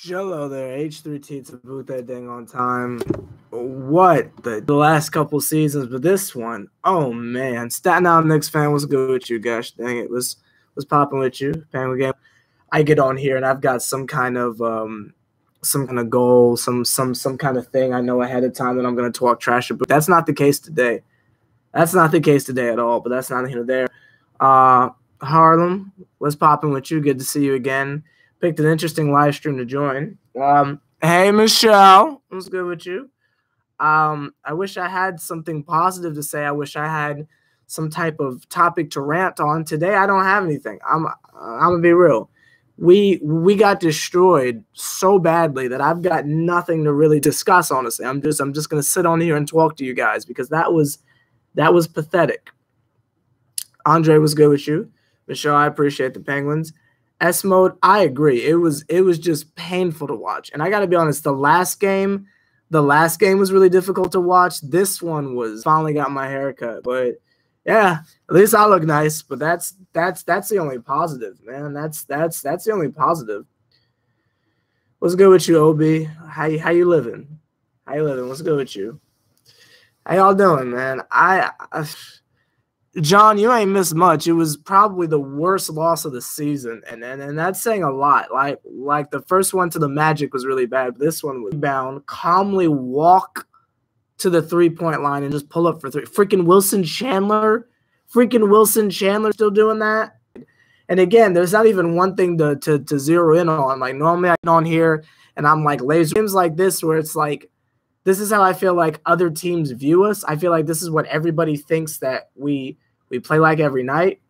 Jello there, H3T to boot that thing on time. What the last couple seasons, but this one, oh man. Staten Island Knicks fan, what's good with you? Gosh dang it, was popping with you. Family game. I get on here and I've got some kind of goal, some kind of thing I know ahead of time that I'm gonna talk trash about. That's not the case today. That's not the case today at all, but that's not here or there. Harlem, what's popping with you? Good to see you again. Picked an interesting live stream to join. Hey, Michelle. What's good with you? I wish I had something positive to say. I wish I had some type of topic to rant on. Today, I don't have anything. I'm going to be real. We got destroyed so badly that I've got nothing to really discuss, honestly. I'm just going to sit on here and talk to you guys because that was pathetic. Andre was good with you. Michelle, I appreciate the Penguins. S mode, I agree. It was just painful to watch. And I got to be honest, the last game was really difficult to watch. This one was finally got my haircut. But yeah, at least I look nice. But that's the only positive, man. That's the only positive. What's good with you, OB? How you living? How you living? What's good with you? How y'all doing, man? John, you ain't missed much. It was probably the worst loss of the season, and that's saying a lot. Like the first one to the Magic was really bad. But this one was bound, calmly walk to the 3-point line and just pull up for three. Freaking Wilson Chandler still doing that. And again, there's not even one thing to zero in on. Like normally I get on here and I'm like laser games like this where it's like this is how I feel like other teams view us. I feel like this is what everybody thinks that we play like every night.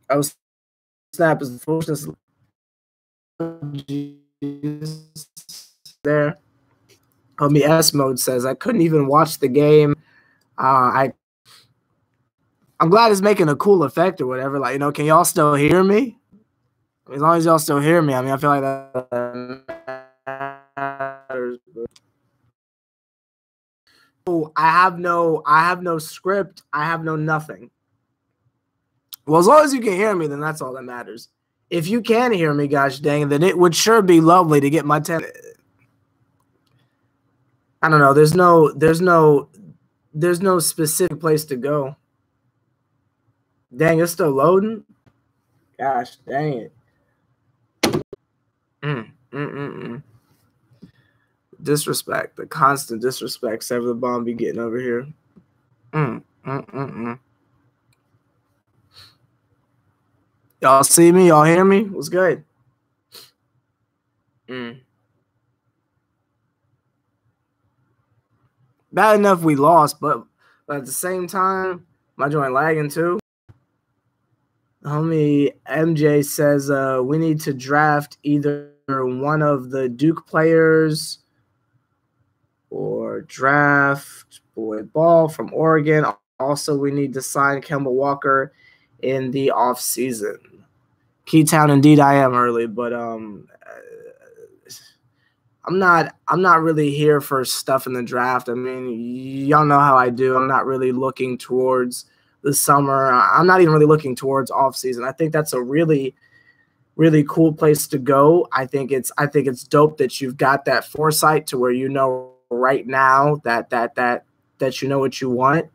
Oh, snap is the foolishness there. Homie S mode says I couldn't even watch the game. I'm glad it's making a cool effect or whatever. Like, can y'all still hear me? As long as y'all still hear me, I feel like that matters. I have no script. I have no nothing. Well, as long as you can hear me, then that's all that matters. If you can hear me, gosh dang, then it would sure be lovely to get my 10. I don't know. There's no specific place to go. Dang, it's still loading. Gosh dang it. Disrespect, the constant disrespect. Sever the bomb be getting over here. Y'all see me? Y'all hear me? What's good? Bad enough we lost, but at the same time, my joint lagging too. Homie MJ says we need to draft either one of the Duke players or draft Boy Ball from Oregon. Also, we need to sign Kemba Walker in the offseason. Keytown, indeed, I am early, but I'm not really here for stuff in the draft. I mean, y'all know how I do. I'm not really looking towards the summer. I'm not even really looking towards offseason. I think that's a really, really cool place to go. I think it's dope that you've got that foresight to where you know right now that you know what you want.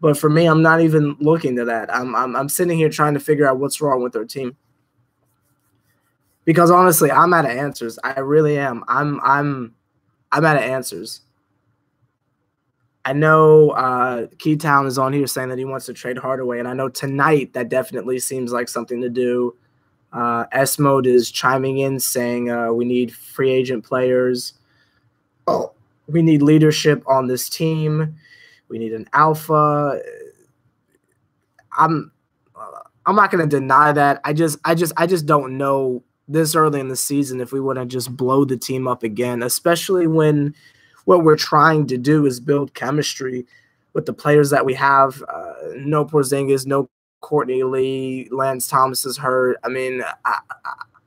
But for me, I'm not even looking to that. I'm sitting here trying to figure out what's wrong with our team. Because honestly, I'm out of answers. I really am. I'm out of answers. I know Keytown is on here saying that he wants to trade Hardaway, and I know tonight that definitely seems like something to do. S Mode is chiming in saying we need free agent players. Oh, we need leadership on this team. We need an alpha. I'm not going to deny that. I just don't know this early in the season if we want to just blow the team up again, especially when what we're trying to do is build chemistry with the players that we have. No Porzingis, no Courtney Lee, Lance Thomas is hurt. I mean,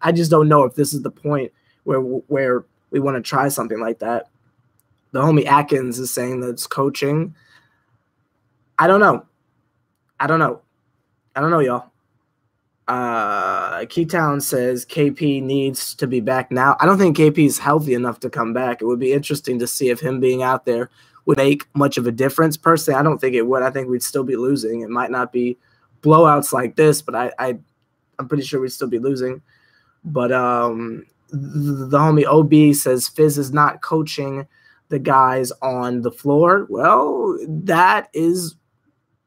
I just don't know if this is the point where we want to try something like that. The homie Atkins is saying that it's coaching. I don't know, y'all. Keytown says KP needs to be back now. I don't think KP is healthy enough to come back. It would be interesting to see if him being out there would make much of a difference. Personally, I don't think it would. I think we'd still be losing. It might not be blowouts like this, but I'm pretty sure we'd still be losing. But the homie OB says Fizz is not coaching the guys on the floor. Well, that is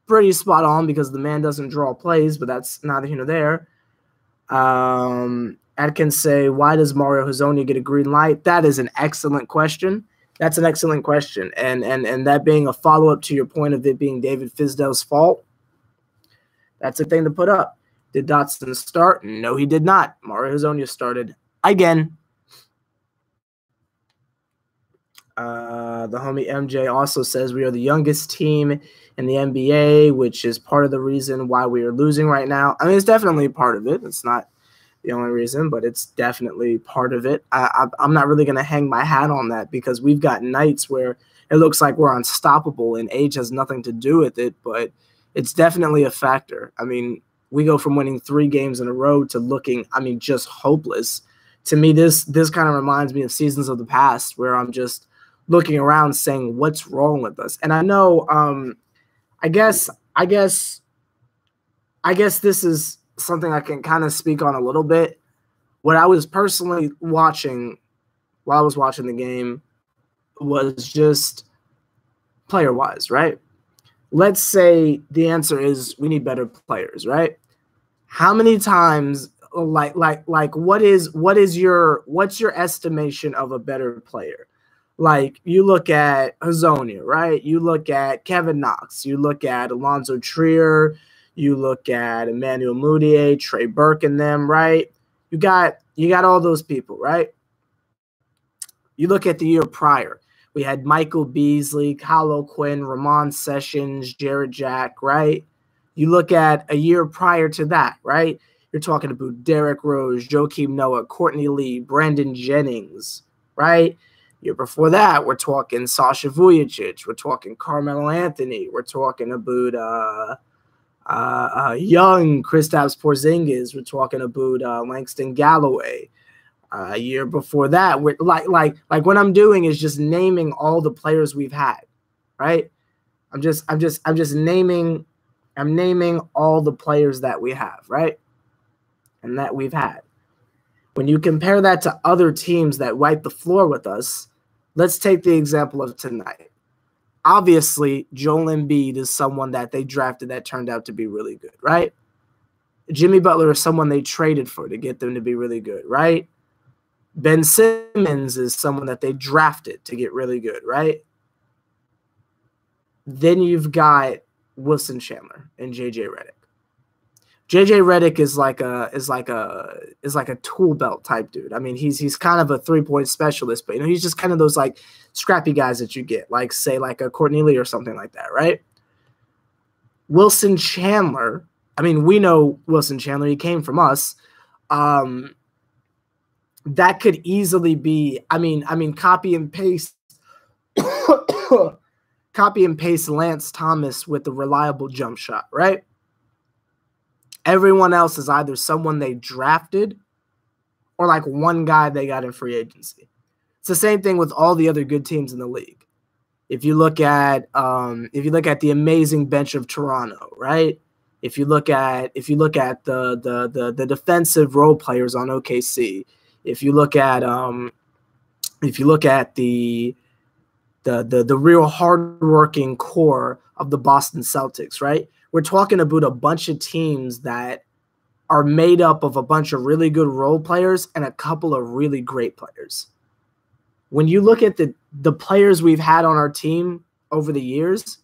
pretty spot on because the man doesn't draw plays, but that's neither here nor there. Atkins say, why does Mario Hezonja get a green light? That is an excellent question. That's an excellent question. And that being a follow-up to your point of it being David Fizdale's fault, that's a thing to put up. Did Dotson start? No, he did not. Mario Hezonja started again. The homie MJ also says we are the youngest team in the NBA, which is part of the reason why we are losing right now. I mean, it's definitely part of it. It's not the only reason, but it's definitely part of it. I'm not really going to hang my hat on that because we've got nights where it looks like we're unstoppable and age has nothing to do with it, but it's definitely a factor. I mean, we go from winning 3 games in a row to looking, I mean, just hopeless. To me, this kind of reminds me of seasons of the past where I'm just looking around saying, what's wrong with us? And I know, I guess this is something I can kind of speak on a little bit. What I was personally watching while I was watching the game was just player-wise, right? Let's say the answer is we need better players, right? How many times, what's your estimation of a better player? Like, you look at Hezonja, right? You look at Kevin Knox. You look at Alonzo Trier. You look at Emmanuel Mudiay, Trey Burke and them, right? You got all those people, right? You look at the year prior. We had Michael Beasley, Kyle O'Quinn, Ramon Sessions, Jared Jack, right? You look at a year prior to that, right? You're talking about Derrick Rose, Joakim Noah, Courtney Lee, Brandon Jennings, right? Year before that, we're talking Sasha Vujacic. We're talking Carmelo Anthony. We're talking about young Kristaps Porzingis. We're talking about Langston Galloway. A year before that, we're like what I'm doing is just naming all the players we've had, right? I'm naming all the players that we have, right? And that we've had. When you compare that to other teams that wipe the floor with us, let's take the example of tonight. Obviously, Joel Embiid is someone that they drafted that turned out to be really good, right? Jimmy Butler is someone they traded for to get them to be really good, right? Ben Simmons is someone that they drafted to get really good, right? Then you've got Wilson Chandler and JJ Redick. JJ Redick is like a tool belt type dude. I mean, he's kind of a 3-point specialist, but he's just kind of those like scrappy guys that you get, like say like a Courtney Lee or something like that, right? Wilson Chandler, I mean, we know Wilson Chandler, he came from us. That could easily be, I mean, copy and paste Lance Thomas with a reliable jump shot, right? Everyone else is either someone they drafted or like one guy they got in free agency. It's the same thing with all the other good teams in the league. If you look at the amazing bench of Toronto, right? If you look at the defensive role players on OKC, if you look at the real hardworking core of the Boston Celtics, right? We're talking about a bunch of teams that are made up of a bunch of really good role players and a couple of really great players. When you look at the players we've had on our team over the years,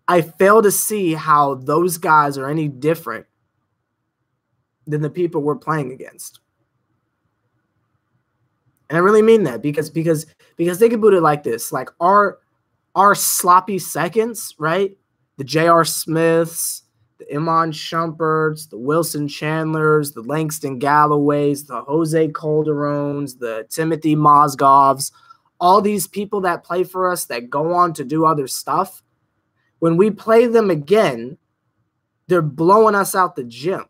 I fail to see how those guys are any different than the people we're playing against. And I really mean that because think about it like this. Like our sloppy seconds, right? The J.R. Smiths, the Iman Shumperts, the Wilson Chandlers, the Langston Galloways, the Jose Calderones, the Timothy Mozgovs, all these people that play for us that go on to do other stuff, when we play them again, They're blowing us out the gym.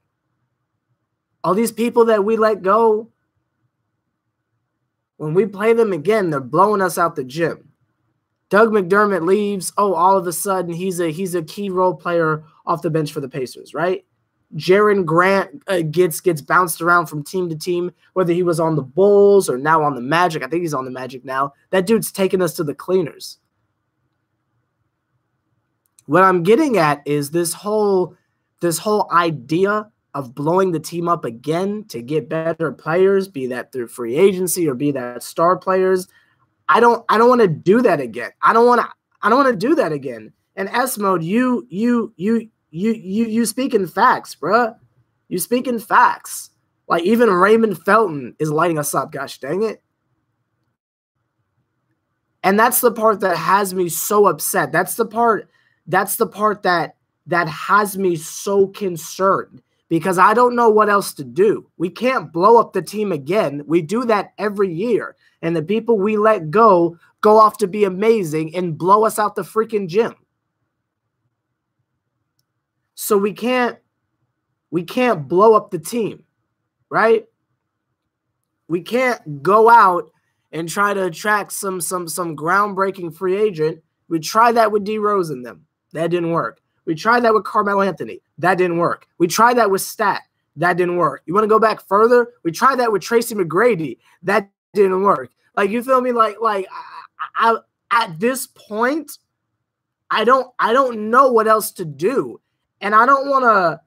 All these people that we let go, when we play them again, they're blowing us out the gym. Doug McDermott leaves. Oh, all of a sudden he's a key role player off the bench for the Pacers, right? Jaren Grant gets bounced around from team to team, whether he was on the Bulls or now on the Magic. I think he's on the Magic now. That dude's taking us to the cleaners. What I'm getting at is this whole idea of blowing the team up again to get better players, be that through free agency or be that star players. I don't want to do that again. I don't want to do that again. And S-Mode, you speaking facts, bruh. You speaking facts. Like even Raymond Felton is lighting us up, gosh dang it. And that's the part that has me so upset. That's the part that has me so concerned, because I don't know what else to do. We can't blow up the team again. We do that every year. And the people we let go off to be amazing and blow us out the freaking gym. So we can't blow up the team, right? We can't go out and try to attract some groundbreaking free agent. We tried that with DeRozan and them. That didn't work. We tried that with Carmelo Anthony. That didn't work. We tried that with Stat. That didn't work. You want to go back further? We tried that with Tracy McGrady. That didn't work. Like, you feel me? Like I at this point, I don't know what else to do. And I don't want to.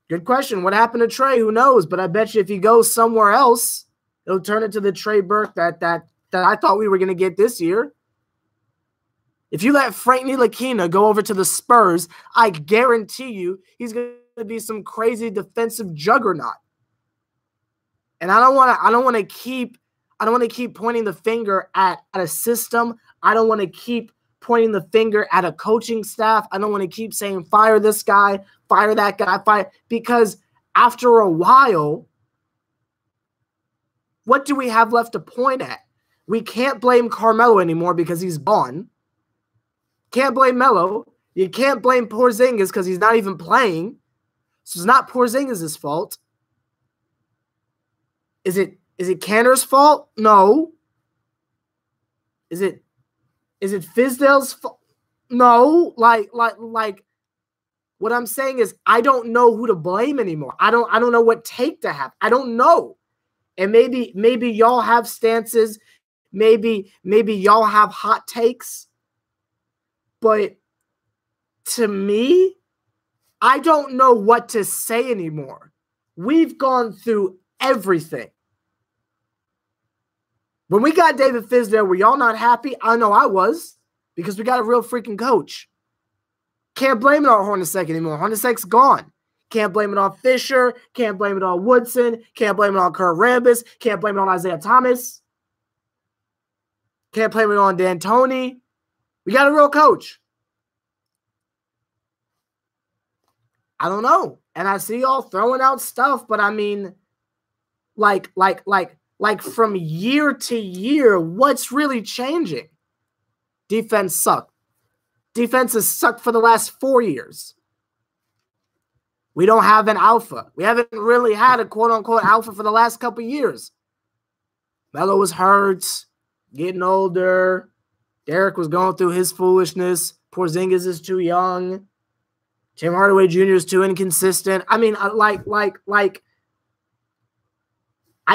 Good question. What happened to Trey? Who knows? But I bet you if he goes somewhere else, it'll turn into the Trey Burke that I thought we were going to get this year. If you let Frank Ntilikina go over to the Spurs, I guarantee you he's going to be some crazy defensive juggernaut. And I don't want to keep pointing the finger at a system. I don't want to keep pointing the finger at a coaching staff. I don't want to keep saying fire this guy, fire that guy, fire, because after a while, what do we have left to point at? We can't blame Carmelo anymore because he's gone. Can't blame Melo. You can't blame Porzingis because he's not even playing. So it's not Porzingis' fault. Is it Cantor's fault? No. Is it Fizdale's fault? No. Like what I'm saying is I don't know who to blame anymore. I don't know what take to have. I don't know. And maybe y'all have stances. Maybe y'all have hot takes. But to me, I don't know what to say anymore. We've gone through everything. When we got David Fizdale, were y'all not happy? I know I was, because we got a real freaking coach. Can't blame it on Hornacek anymore. Hornacek's gone. Can't blame it on Fisher. Can't blame it on Woodson. Can't blame it on Kurt Rambis. Can't blame it on Isaiah Thomas. Can't blame it on D'Antoni. We got a real coach. I don't know. And I see y'all throwing out stuff, but I mean, like from year to year, what's really changing? Defense sucked. Defense has sucked for the last 4 years. We don't have an alpha. We haven't really had a quote-unquote alpha for the last couple of years. Melo was hurt, getting older. Derek was going through his foolishness. Porzingis is too young. Tim Hardaway Jr. is too inconsistent. I mean, I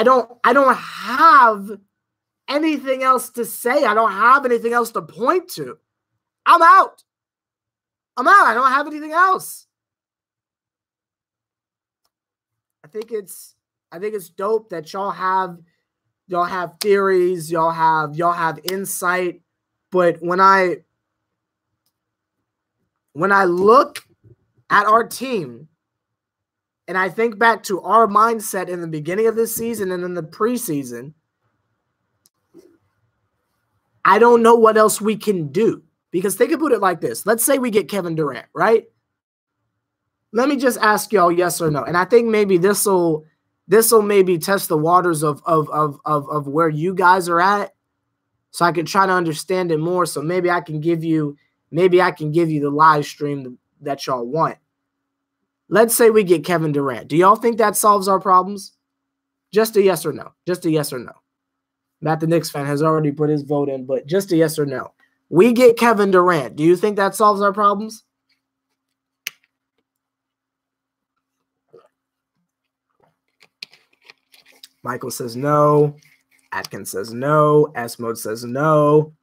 don't have anything else to say. I don't have anything else to point to. I'm out. I don't have anything else. I think it's dope that y'all have theories, y'all have insight. But when I look at our team and I think back to our mindset in the beginning of this season and in the preseason, I don't know what else we can do. Because think about it like this. Let's say we get Kevin Durant, right? Let me just ask y'all yes or no. And I think maybe this'll maybe test the waters of where you guys are at, so I can try to understand it more. So maybe I can give you the live stream that y'all want. Let's say we get Kevin Durant. Do y'all think that solves our problems? Just a yes or no. Just a yes or no. Matt, the Knicks fan, has already put his vote in, but just a yes or no. We get Kevin Durant. Do you think that solves our problems? Michael says no. Atkins says no. S-Mode says no.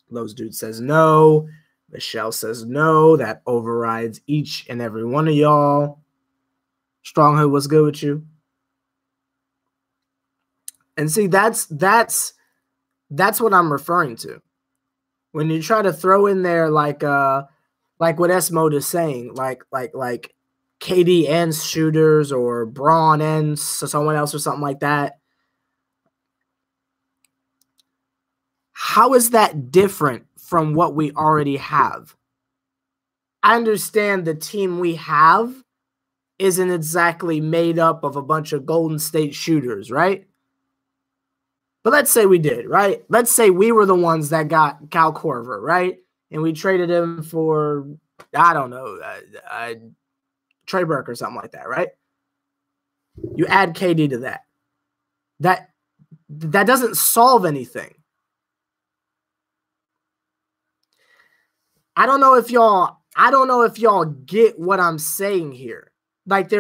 Lowe's Dude says no. Michelle says no. That overrides each and every one of y'all. Stronghood, what's good with you? And see, that's what I'm referring to. When you try to throw in there like what S-Mode is saying, like KD and shooters or Braun and someone else or something like that. How is that different from what we already have? I understand the team we have isn't exactly made up of a bunch of Golden State shooters, right? But let's say we did, right? Let's say we were the ones that got Cal Korver, right? And we traded him for, I don't know, Trey Burke or something like that, right? You add KD to that. That doesn't solve anything. I don't know if y'all get what I'm saying here. Like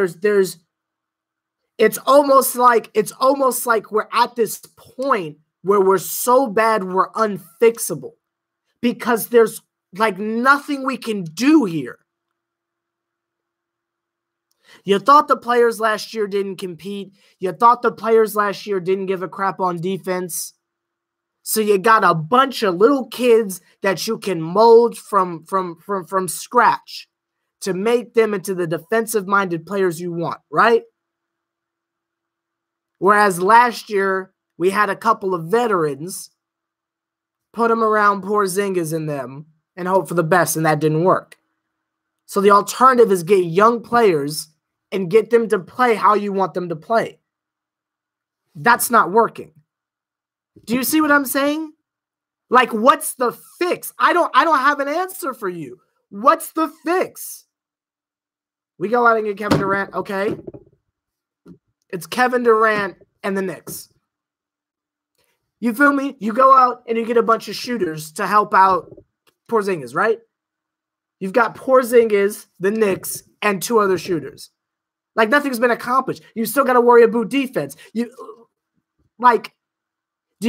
it's almost like we're at this point where we're so bad we're unfixable because there's like nothing we can do here. You thought the players last year didn't compete. You thought the players last year didn't give a crap on defense. So you got a bunch of little kids that you can mold from scratch to make them into the defensive-minded players you want, right? Whereas last year, we had a couple of veterans, put them around Porzingis in them, and hope for the best, and that didn't work. So the alternative is get young players and get them to play how you want them to play. That's not working. Do you see what I'm saying? Like, what's the fix? I don't have an answer for you. What's the fix? We go out and get Kevin Durant, okay? It's Kevin Durant and the Knicks. You feel me? You go out and you get a bunch of shooters to help out Porzingis, right? You've got Porzingis, the Knicks, and two other shooters. Like, nothing's been accomplished. You still got to worry about defense. Do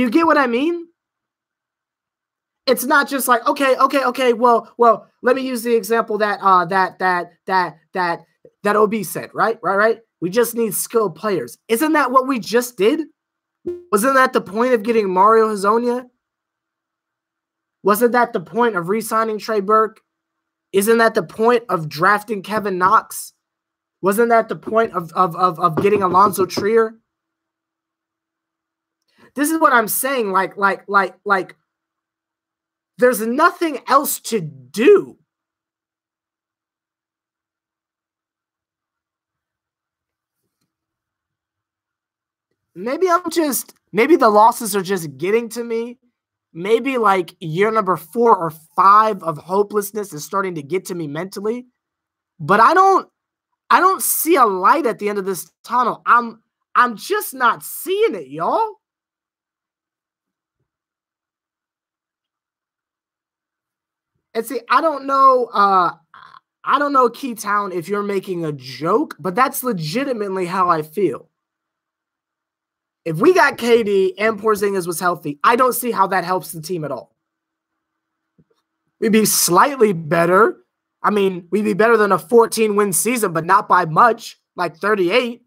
you get what I mean? It's not just like, okay. Well, let me use the example that OB said, right? We just need skilled players. Isn't that what we just did? Wasn't that the point of getting Mario Hezonja? Wasn't that the point of re-signing Trey Burke? Isn't that the point of drafting Kevin Knox? Wasn't that the point of getting Alonzo Trier? This is what I'm saying. Like, there's nothing else to do. Maybe the losses are just getting to me. Maybe like year number 4 or 5 of hopelessness is starting to get to me mentally. But I don't see a light at the end of this tunnel. I'm just not seeing it, y'all. And see, I don't know, Keytown, if you're making a joke, but that's legitimately how I feel. If we got KD and Porzingis was healthy, I don't see how that helps the team at all. We'd be slightly better. I mean, we'd be better than a 14-win season, but not by much, like 38.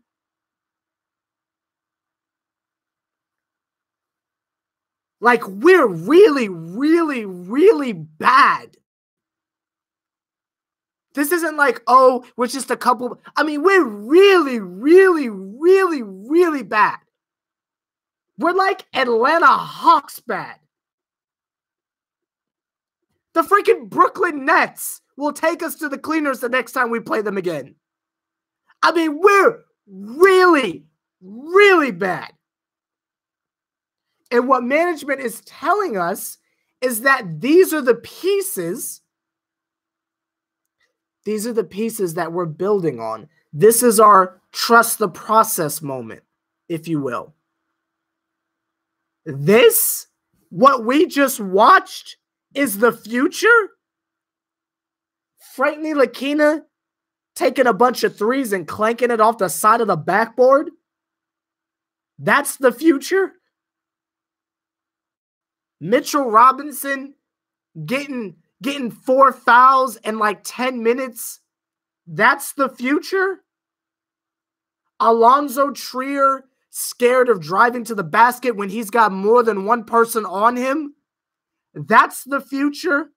Like, we're really, really, really bad. This isn't like, oh, we're just a couple. I mean, we're really, really, really, really bad. We're like Atlanta Hawks bad. The freaking Brooklyn Nets will take us to the cleaners the next time we play them again. I mean, we're really, really bad. And what management is telling us is that these are the pieces These are the pieces that we're building on. This is our trust the process moment, if you will. This, what we just watched, is the future? Frank Ntilikina taking a bunch of threes and clanking it off the side of the backboard? That's the future? Mitchell Robinson getting 4 fouls in like 10 minutes? That's the future? Alonzo Trier scared of driving to the basket when he's got more than one person on him? That's the future?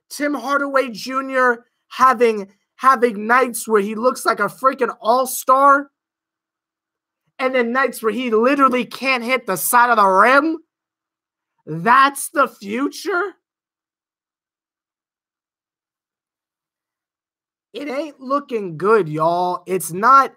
Tim Hardaway Jr. having nights where he looks like a freaking all-star, and then nights where he literally can't hit the side of the rim? That's the future? It ain't looking good, y'all. It's not.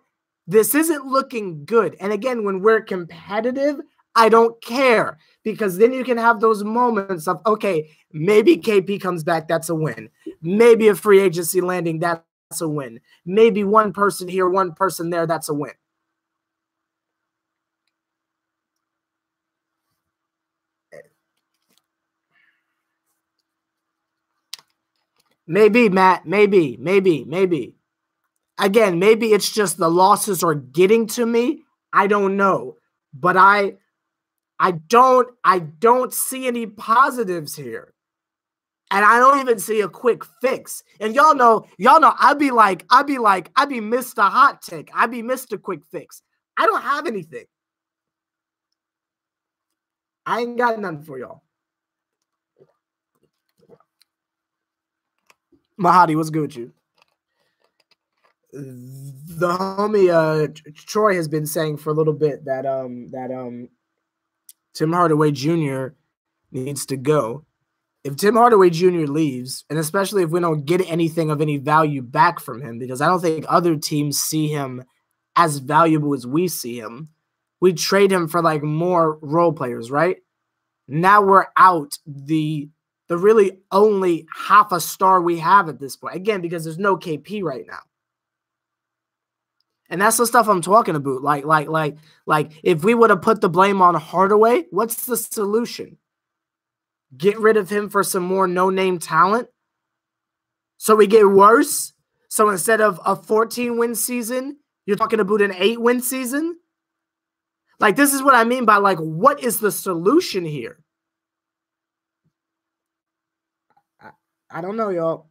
This isn't looking good. And again, when we're competitive, I don't care, because then you can have those moments of, okay, maybe KP comes back, that's a win. Maybe a free agency landing, that's a win. Maybe one person here, one person there, that's a win. Maybe, Matt, maybe. Again, maybe it's just the losses are getting to me. I don't know. But I don't see any positives here. And I don't even see a quick fix. And y'all know, I'd be Mr. Hot Take. I'd be Mr. Quick Fix. I don't have anything. I ain't got nothing for y'all. Mahadi, what's good with you? The homie Troy has been saying for a little bit that Tim Hardaway Jr. needs to go. If Tim Hardaway Jr. leaves, and especially if we don't get anything of any value back from him, because I don't think other teams see him as valuable as we see him, we trade him for like more role players, right? Now we're out the really only half a star we have at this point. Again, because there's no KP right now. And that's the stuff I'm talking about. Like if we would have put the blame on Hardaway, what's the solution? Get rid of him for some more no-name talent? So we get worse? So instead of a 14-win season, you're talking about an 8-win season? Like, this is what I mean by, like, what is the solution here? I don't know, y'all.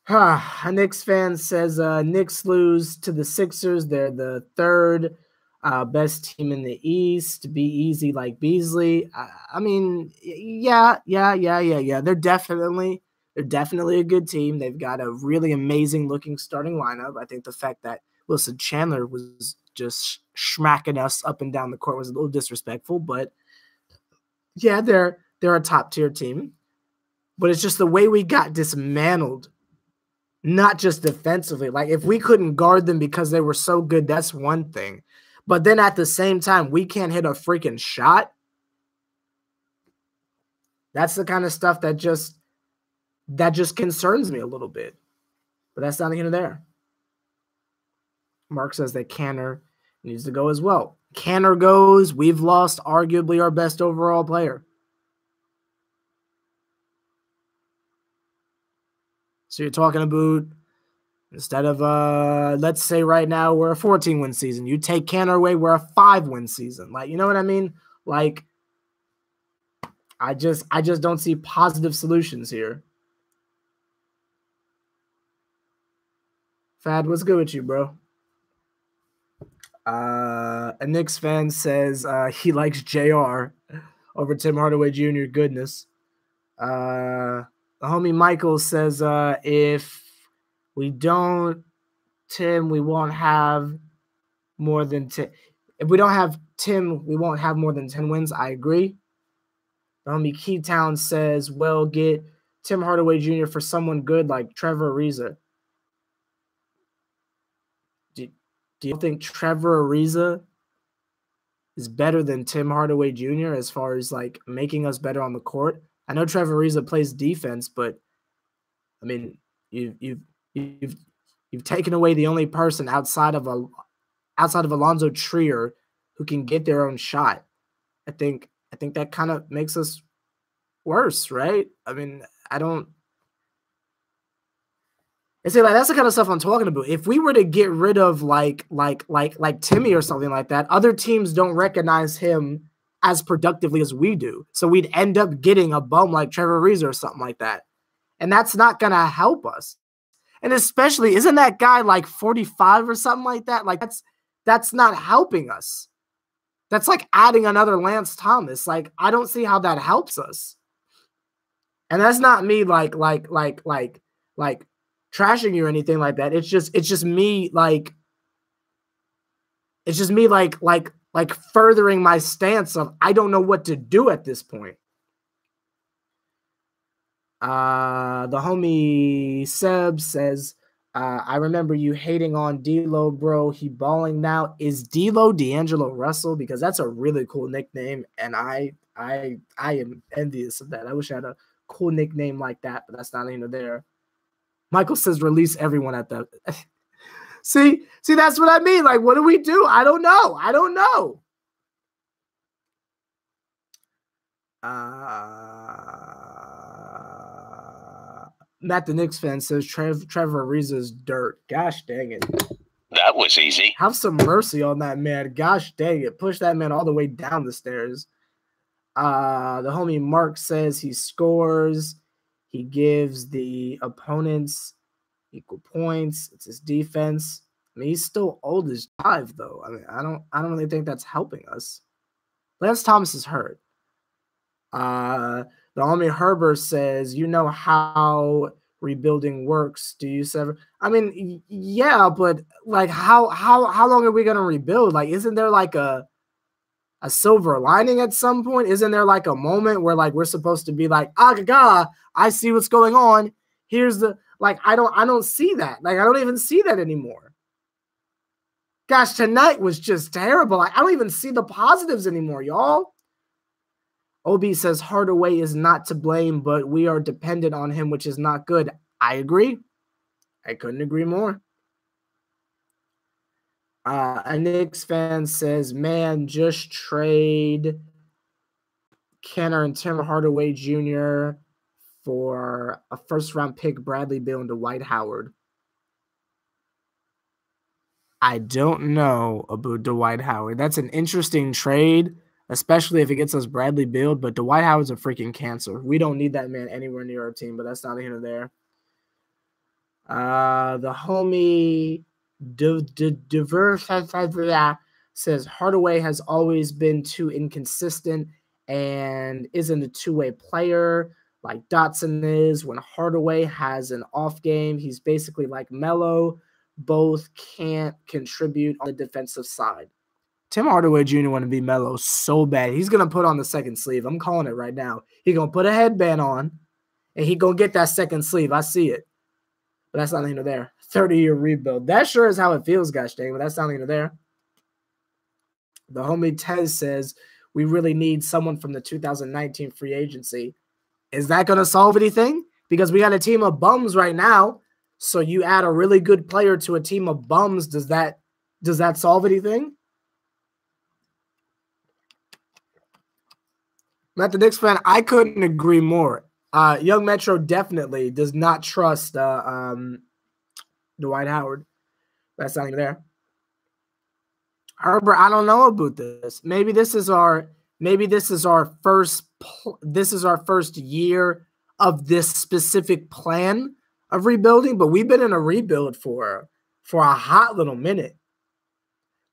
A Knicks fan says Knicks lose to the Sixers. They're the third best team in the East. Be easy like Beasley. I mean, yeah. They're definitely a good team. They've got a really amazing looking starting lineup. I think the fact that Wilson Chandler was just smacking us up and down the court was a little disrespectful, but yeah, they're a top tier team. But it's just the way we got dismantled. Not just defensively. Like, if we couldn't guard them because they were so good, that's one thing. But then at the same time, we can't hit a freaking shot. That's the kind of stuff that just concerns me a little bit. But that's not here nor there. Mark says that Canner needs to go as well. Canner goes, we've lost arguably our best overall player. So you're talking about, instead of, let's say right now we're a 14-win season. You take Canner away, we're a 5-win season. Like, you know what I mean? Like, I just don't see positive solutions here. Fad, what's good with you, bro? A Knicks fan says he likes JR over Tim Hardaway Jr. Goodness. The homie Michael says if we don't Tim, we won't have more than 10. If we don't have Tim, we won't have more than 10 wins. I agree. The homie Keytown says, well, get Tim Hardaway Jr. for someone good like Trevor Ariza. Do you think Trevor Ariza is better than Tim Hardaway Jr. as far as like making us better on the court. I know Trevor Ariza plays defense, but I mean, you've taken away the only person outside of Alonzo Trier who can get their own shot. I think that kind of makes us worse, right? I mean, I don't. And see, like that's the kind of stuff I'm talking about. If we were to get rid of like Timmy or something like that, other teams don't recognize him as productively as we do. So we'd end up getting a bum like Trevor Ariza or something like that. And that's not gonna help us. And especially, isn't that guy like 45 or something like that? Like that's not helping us. That's like adding another Lance Thomas. Like, I don't see how that helps us. And that's not me like trashing you or anything like that. It's just me like furthering my stance of I don't know what to do at this point. The homie Seb says, I remember you hating on D-Lo, bro. He balling now. Is D-Lo D'Angelo Russell? Because that's a really cool nickname, and I am envious of that. I wish I had a cool nickname like that, but that's not even there. Michael says release everyone at the see, that's what I mean. Like, what do we do? I don't know. Matt the Knicks fan says Trevor Ariza's dirt. Gosh dang it. That was easy. Have some mercy on that man. Gosh dang it. Push that man all the way down the stairs. The homie Mark says he scores. He gives the opponents equal points. It's his defense. I mean, he's still old as 5, though. I mean, I don't really think that's helping us. Lance Thomas is hurt. The homie Herbert says, you know how rebuilding works, do you, Sever? I mean, yeah, but like how long are we gonna rebuild? Like, isn't there like a silver lining at some point? Isn't there like a moment where like we're supposed to be like, gaga, I see what's going on. Here's the like I don't see that. Like I don't even see that anymore. Gosh, tonight was just terrible. Like, I don't even see the positives anymore, y'all. OB says Hardaway is not to blame, but we are dependent on him, which is not good. I agree. I couldn't agree more. A Knicks fan says, man, just trade Kenner and Tim Hardaway Jr. for a first-round pick, Bradley Beal, and Dwight Howard. I don't know about Dwight Howard. That's an interesting trade, especially if it gets us Bradley Beal, but Dwight Howard's a freaking cancer. We don't need that man anywhere near our team, but that's not here or there. The homie says Hardaway has always been too inconsistent and isn't a two-way player like Dotson is. When Hardaway has an off game, he's basically like Melo. Both can't contribute on the defensive side. Tim Hardaway Jr. want to be Melo so bad. He's going to put on the second sleeve. I'm calling it right now. He's going to put a headband on, and he's going to get that second sleeve. I see it. But that's not even there. 30-year rebuild. That sure is how it feels, gosh dang, but that's not even there. The homie Tez says, we really need someone from the 2019 free agency. Is that going to solve anything? Because we got a team of bums right now. So you add a really good player to a team of bums. Does that solve anything? Matt the Knicks fan, I couldn't agree more. Young Metro definitely does not trust Dwight Howard. That's not even there. Herbert, I don't know about this. Maybe this is our first year of this specific plan of rebuilding, but we've been in a rebuild for a hot little minute.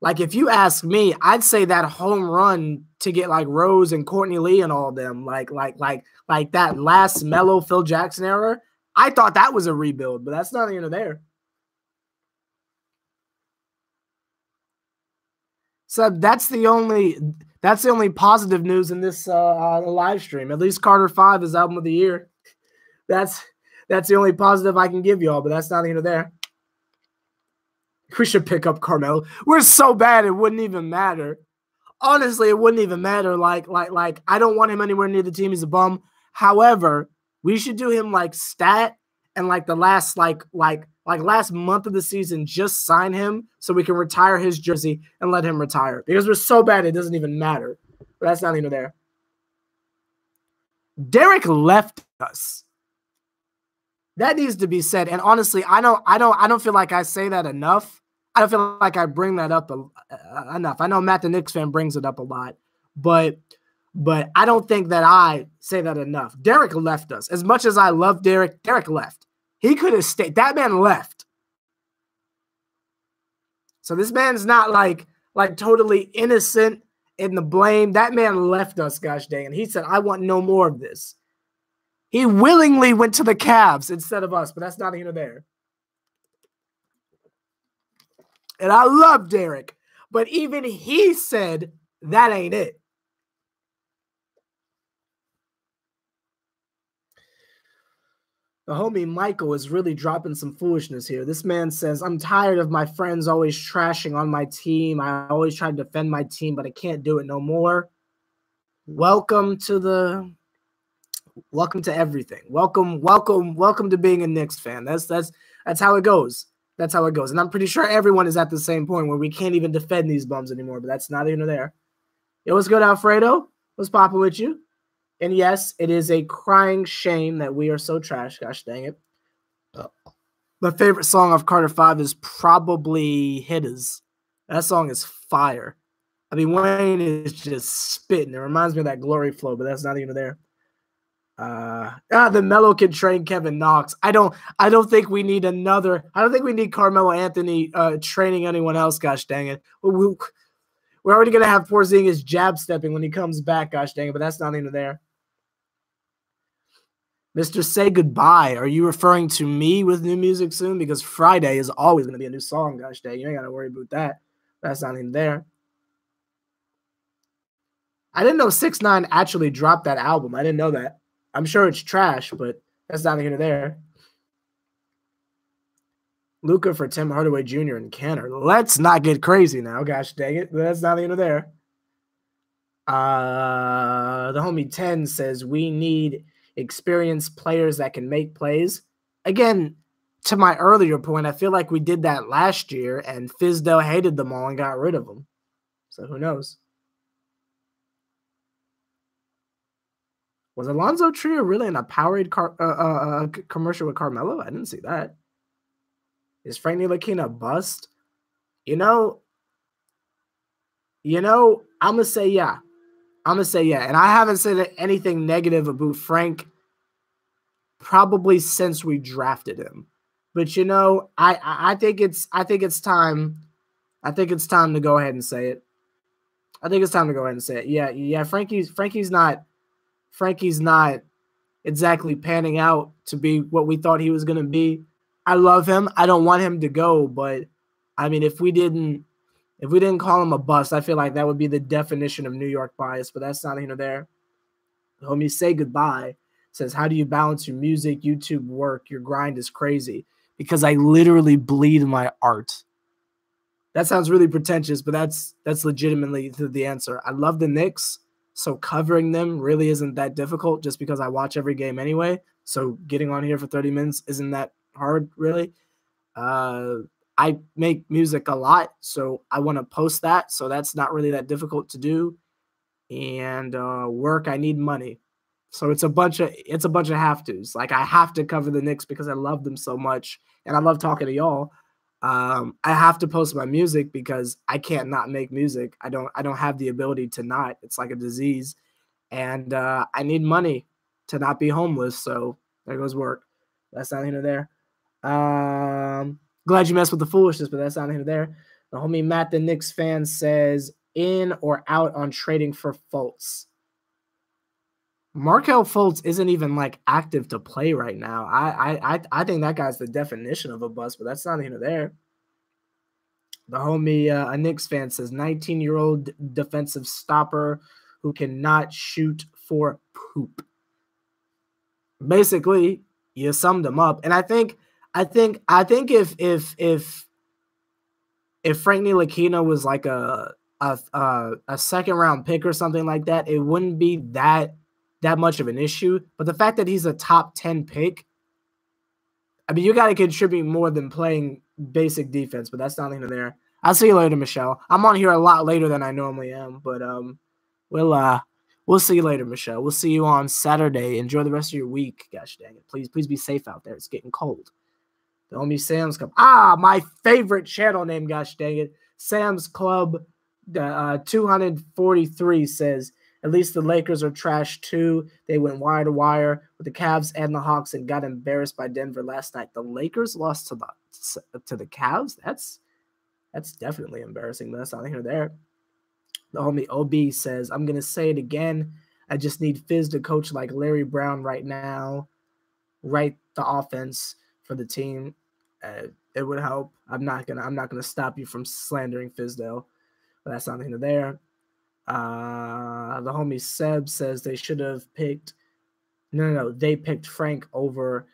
Like, if you ask me, I'd say that home run to get like Rose and Courtney Lee and all of them, like that last Melo Phil Jackson era, I thought that was a rebuild, but that's not even there. So that's the only positive news in this live stream. At least Carter 5 is album of the year. That's the only positive I can give y'all, but that's not even there. We should pick up Carmelo. We're so bad it wouldn't even matter. honestly, it wouldn't even matter. Like, I don't want him anywhere near the team. He's a bum. However, we should do him like stat and like the last last month of the season, just sign him so we can retire his jersey and let him retire because we're so bad it doesn't even matter. But that's not even there. Derek left us. That needs to be said. And honestly, I don't feel like I say that enough. I don't feel like I bring that up enough. I know Matt the Knicks fan brings it up a lot, but I don't think that I say that enough. Derek left us. As much as I love Derek, Derek left. He could have stayed. That man left. So this man's not like totally innocent in the blame. That man left us, gosh dang. And he said, I want no more of this. He willingly went to the Cavs instead of us, but that's not here or there. And I love Derek, but even he said that ain't it. The homie Michael is really dropping some foolishness here. This man says, I'm tired of my friends always trashing on my team. I always try to defend my team, but I can't do it no more. Welcome to everything. Welcome to being a Knicks fan. That's how it goes. That's how it goes. And I'm pretty sure everyone is at the same point where we can't even defend these bums anymore, but that's not even there. Yo, what's good, Alfredo? What's popping with you? And yes, it is a crying shame that we are so trash. Gosh dang it. My favorite song of Carter 5 is probably Hitters. That song is fire. I mean, Wayne is just spitting. It reminds me of that Glory Flow, but that's not even there. The Melo can train Kevin Knox. I don't think we need another. I don't think we need Carmelo Anthony training anyone else. Gosh dang it. We're already gonna have Porzingis jab stepping when he comes back. Gosh dang it, but that's not even there. Mr. Say Goodbye. Are you referring to me with new music soon? Because Friday is always gonna be a new song. Gosh dang, you ain't gotta worry about that. That's not even there. I didn't know 6ix9ine actually dropped that album. I didn't know that. I'm sure it's trash, but that's not here or there. Luca for Tim Hardaway Jr. and Canner. Let's not get crazy now. Gosh dang it. That's not here or there. The homie 10 says we need experienced players that can make plays. Again, to my earlier point, I feel like we did that last year, and Fizdale hated them all and got rid of them. So who knows? Was Alonzo Trier really in a Powerade commercial with Carmelo? I didn't see that. Is Frank Ntilikina a bust? You know, I'm going to say yeah. And I haven't said anything negative about Frank probably since we drafted him. But I think it's time. I think it's time to go ahead and say it. Yeah, Frankie's not exactly panning out to be what we thought he was going to be. I love him. I don't want him to go, but I mean, if we didn't call him a bust, I feel like that would be the definition of New York bias, but that's not here there. The homie Say Goodbye says, how do you balance your music, YouTube work? Your grind is crazy. Because I literally bleed my art. That sounds really pretentious, but that's legitimately the answer. I love the Knicks, so covering them really isn't that difficult just because I watch every game anyway. So getting on here for 30 minutes isn't that hard, really. I make music a lot, so I want to post that. So that's not really that difficult to do. And work, I need money. So it's a bunch of have tos. Like, I have to cover the Knicks because I love them so much, and I love talking to y'all. I have to post my music because I can't not make music. I don't have the ability to not. It's like a disease, and I need money to not be homeless. So there goes work. That's not here or there. Glad you messed with the foolishness, but that's not here or there. The homie Matt, the Knicks fan, says in or out on trading for Fultz. Markelle Fultz isn't even like active to play right now. I think that guy's the definition of a bust, but that's not here or there. The homie, a Knicks fan, says 19-year-old defensive stopper who cannot shoot for poop. Basically, you summed him up, and I think if Frank Ntilikina was like a a second round pick or something like that, it wouldn't be that much of an issue. But the fact that he's a top 10 pick, I mean, you got to contribute more than playing basic defense, but that's not even there. I'll see you later, Michelle. I'm on here a lot later than I normally am, but we'll see you later, Michelle. We'll see you on Saturday. Enjoy the rest of your week. Gosh dang it. Please be safe out there. It's getting cold. The homie Sam's Club. My favorite channel name, gosh dang it. Sam's Club 243 says, at least the Lakers are trash too. They went wire to wire with the Cavs and the Hawks and got embarrassed by Denver last night. The Lakers lost to the Cavs? That's definitely embarrassing, but that's not here or there. The homie OB says, I'm going to say it again. I just need Fizz to coach like Larry Brown right now. Write the offense for the team. It would help. I'm not gonna stop you from slandering Fizdale, but that's not here or there. The homie Seb says they should have picked. No. They picked Frank over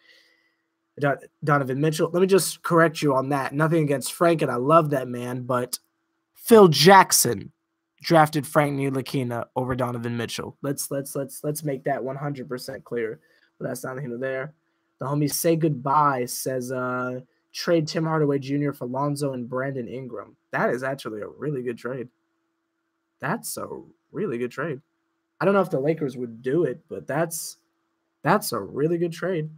Donovan Mitchell. Let me just correct you on that. Nothing against Frank, and I love that man, but Phil Jackson drafted Frank Ntilikina over Donovan Mitchell. Let's make that 100% clear. But that's not here or there. The homie Say Goodbye says trade Tim Hardaway Jr. for Lonzo and Brandon Ingram. That is actually a really good trade. That's a really good trade. I don't know if the Lakers would do it, but that's a really good trade.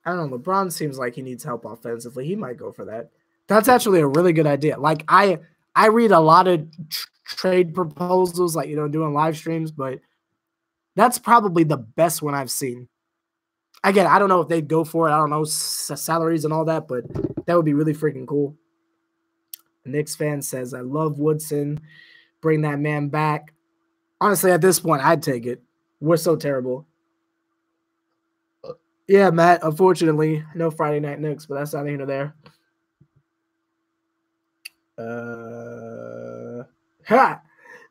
I don't know. LeBron seems like he needs help offensively. He might go for that. That's actually a really good idea. Like I read a lot of trade proposals, like, doing live streams, but that's probably the best one I've seen. Again, I don't know if they'd go for it. I don't know salaries and all that, but that would be really freaking cool. The Knicks fan says, I love Woodson. Bring that man back. Honestly, at this point, I'd take it. We're so terrible. Yeah, Matt, unfortunately, no Friday Night Knicks, but that's not here or there.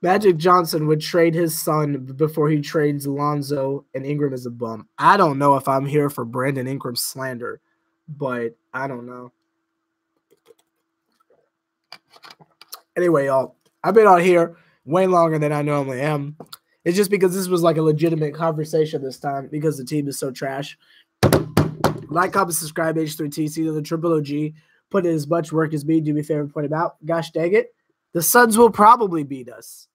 Magic Johnson would trade his son before he trades Lonzo, and Ingram is a bum. I don't know if I'm here for Brandon Ingram slander, but I don't know. Anyway, y'all, I've been on here way longer than I normally am. It's just because this was like a legitimate conversation this time because the team is so trash. Like, comment, subscribe, H3TC to the Triple OG. Put in as much work as me. Do me a favor, point about. Gosh dang it. The Suns will probably beat us.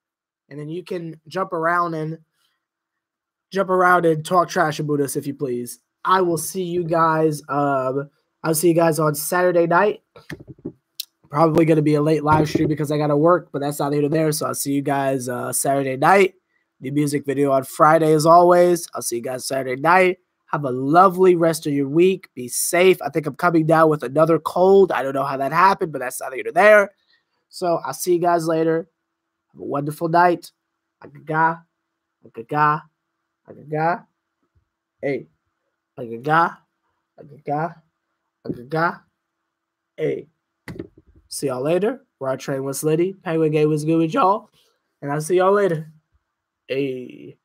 And then you can jump around and talk trash about us if you please. I will see you guys. I'll see you guys on Saturday night. Probably going to be a late live stream because I got to work, but that's not here or there. So I'll see you guys Saturday night. The music video on Friday as always. I'll see you guys Saturday night. Have a lovely rest of your week. Be safe. I think I'm coming down with another cold. I don't know how that happened, but that's not here or there. So I'll see you guys later. Have a wonderful night. Agaga. Hey. Agaga. Hey. See y'all later. Raw Train was Liddy. Penguin Game was good with y'all. And I'll see y'all later. Hey.